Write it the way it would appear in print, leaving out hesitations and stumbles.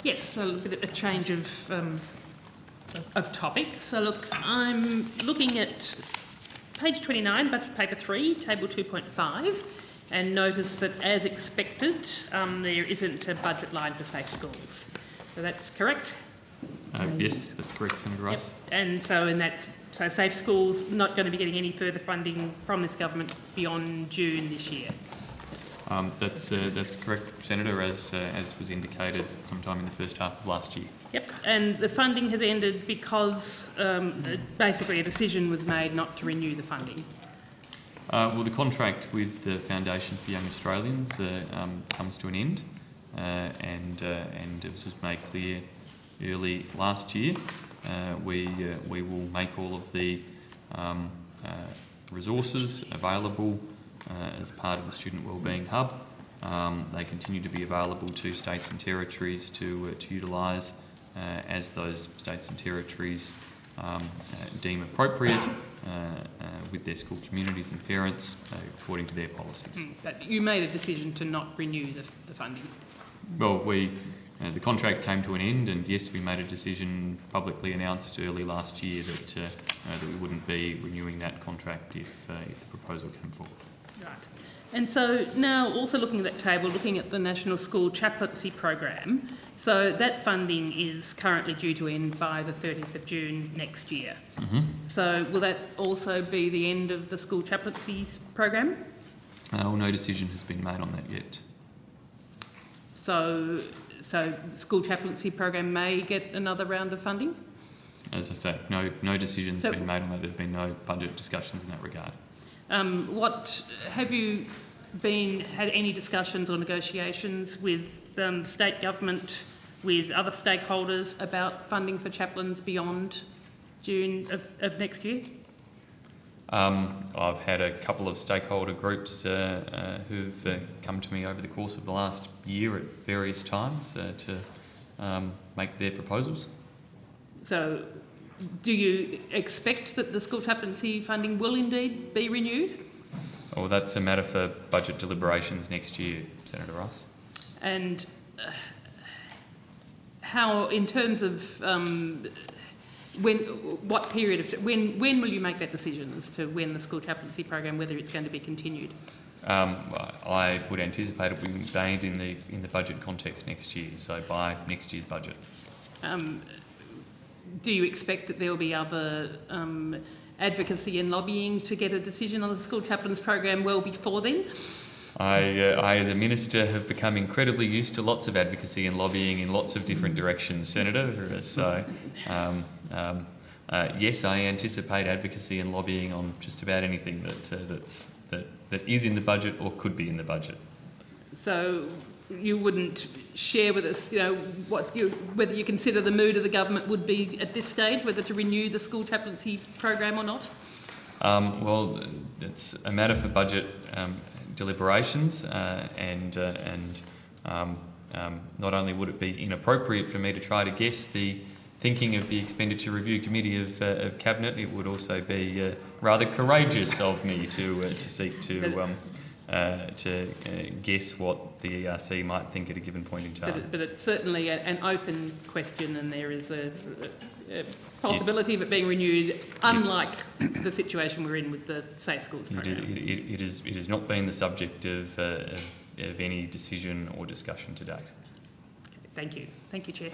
Yes, so a bit of a change of topic. So look, I'm looking at page 29, budget paper 3, table 2.5, and notice that as expected, there isn't a budget line for safe schools. So that's correct? Yes, that's correct, Senator Rice. Yep. And so safe schools not going to be getting any further funding from this government beyond June this year. That's correct, Senator, as was indicated sometime in the first half of last year. Yep, and the funding has ended because basically a decision was made not to renew the funding. Well, the contract with the Foundation for Young Australians comes to an end, and as was made clear early last year, we will make all of the resources available as part of the Student Wellbeing Hub. They continue to be available to states and territories to utilise as those states and territories deem appropriate with their school communities and parents according to their policies. But you made a decision to not renew the funding? Well, the contract came to an end, and yes, we made a decision publicly announced early last year that we wouldn't be renewing that contract if the proposal came forward. Right. And so now also looking at that table, looking at the National School Chaplaincy Program, so that funding is currently due to end by the 30th of June next year. Mm-hmm. So will that also be the end of the school chaplaincy program? Well, no decision has been made on that yet. So the school chaplaincy program may get another round of funding? As I say, no decision's been made on that. There have been no budget discussions in that regard. What have you had any discussions or negotiations with state government, with other stakeholders about funding for chaplains beyond June of next year? I've had a couple of stakeholder groups who've come to me over the course of the last year at various times to make their proposals. So, do you expect that the school chaplaincy funding will indeed be renewed? Well, that's a matter for budget deliberations next year, Senator Rice. And how, in terms of when will you make that decision as to when the school chaplaincy program, whether it's going to be continued? I would anticipate it will be made in the budget context next year, so by next year's budget. Do you expect that there will be other advocacy and lobbying to get a decision on the school chaplains program well before then? I, as a minister, have become incredibly used to lots of advocacy and lobbying in lots of different directions, Senator. So, yes, I anticipate advocacy and lobbying on just about anything that is in the budget or could be in the budget. So, you wouldn't share with us, whether you consider the mood of the government would be at this stage, whether to renew the school chaplaincy program or not? Well, it's a matter for budget deliberations, and not only would it be inappropriate for me to try to guess the thinking of the Expenditure Review Committee of Cabinet, it would also be rather courageous of me to seek to guess what the ERC might think at a given point in time. But it's certainly an open question, and there is a possibility of it being renewed, unlike the situation we're in with the Safe Schools program. It has not been the subject of any decision or discussion to date. Okay, thank you. Thank you, Chair.